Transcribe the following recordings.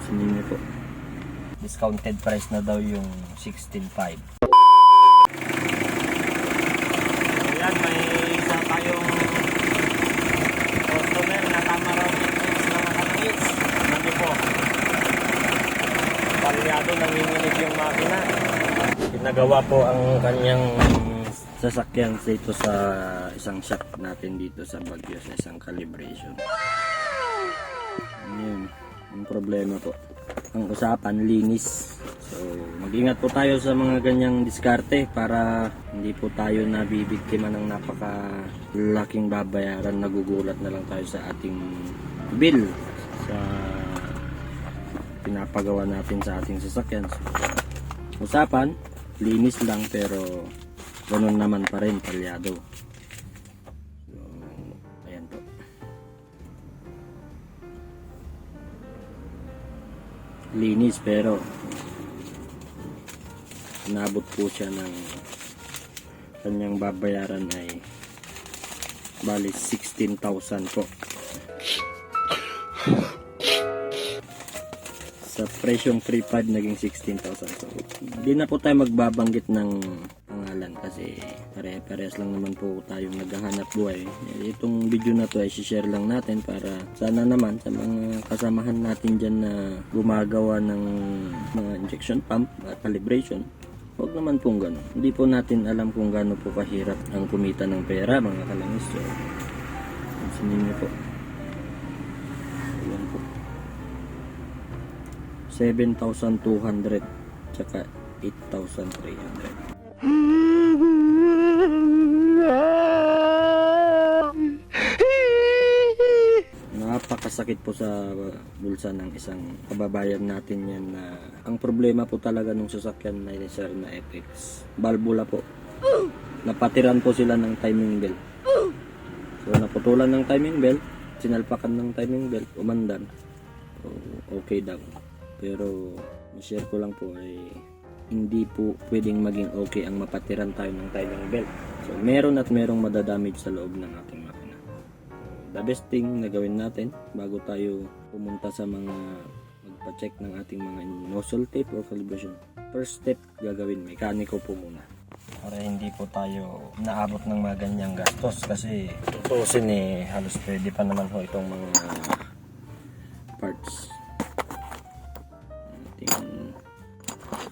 Pansinin niyo po. Discounted price na daw yung 16.5. Ayan, may isa tayong customer na tama raw yung mga kanangis. Ano po? Palyado, nanginginig yung makina. Pinagawa po ang kanyang sasakyan dito sa isang shop natin dito sa Baguio, sa isang calibration. Ayan, ang problema po. Ang usapan, linis. So, mag-ingat po tayo sa mga ganyang diskarte para hindi po tayo nabibiktima ng napakalaking babayaran. Nagugulat na lang tayo sa ating bill sa pinapagawa natin sa ating sasakyan. So, usapan, linis lang pero ganun naman pa rin, palyado. So, ayan po. Linis pero inabot po siya ng kanyang babayaran ay bali 16,000 po. Sa presyong 3.5 naging 16,000. So, hindi na po tayo magbabanggit ng pangalan kasi pare-parehas lang naman po tayong naghahanap buhay. Itong video na to ay share lang natin para sana naman sa mga kasamahan natin dyan na gumagawa ng mga injection pump at calibration, huwag naman pong gano'n. Hindi po natin alam kung gaano po kahirap ang kumita ng pera, mga kalangis. So, pansinin niyo po. Ayan po. 7,200 tsaka 8,300. Napakasakit po sa bulsa ng isang kababayan natin yan na ang problema po talaga nung sasakyan na sir na FX. Balbula po. Napatiran po sila ng timing belt. So naputulan ng timing belt, sinalpakan ng timing belt, umandan. So, okay daw. Pero share ko lang po ay hindi po pwedeng maging okay ang mapatiran tayo ng timing belt. So meron at merong madadamage sa loob ng ating makina. The best thing na gawin natin bago tayo pumunta sa mga magpa-check ng ating mga nozzle tape o calibration, first step gagawin, mekaniko po muna. Para hindi po tayo naabot ng mga ganyang gastos kasi tutusin halos pwede pa naman ho itong mga parts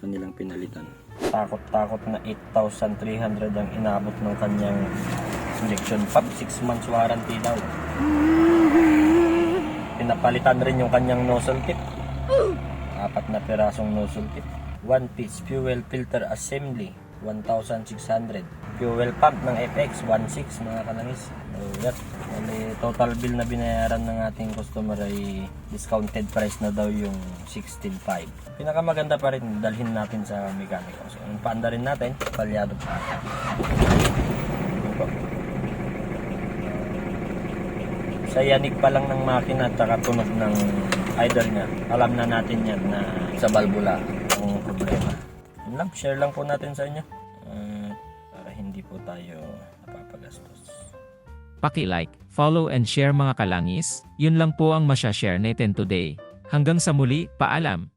kanilang pinalitan. Takot na 8,300 ang inabot ng kanyang injection pump. 6 months warranty daw. Pinapalitan rin yung kanyang nozzle tip. 4 na pirasong nozzle tip. 1 piece fuel filter assembly 1,600. Fuel pump ng FX 1,600 mga kanangis. So, yep. Total bill na binayaran ng ating customer ay discounted price na daw yung 16.5. Pinakamaganda pa rin dalhin natin sa mekaniko. So, yung paanda rin natin, palyado pa. Sa yanig pa lang ng makina at tunog ng idle niya, alam na natin yan na sa balbula ang problema. Yun lang, share lang po natin sa inyo para hindi po tayo napapagastos. Paki-like, follow and share mga kalangis, yun lang po ang masya-share natin today. Hanggang sa muli, paalam!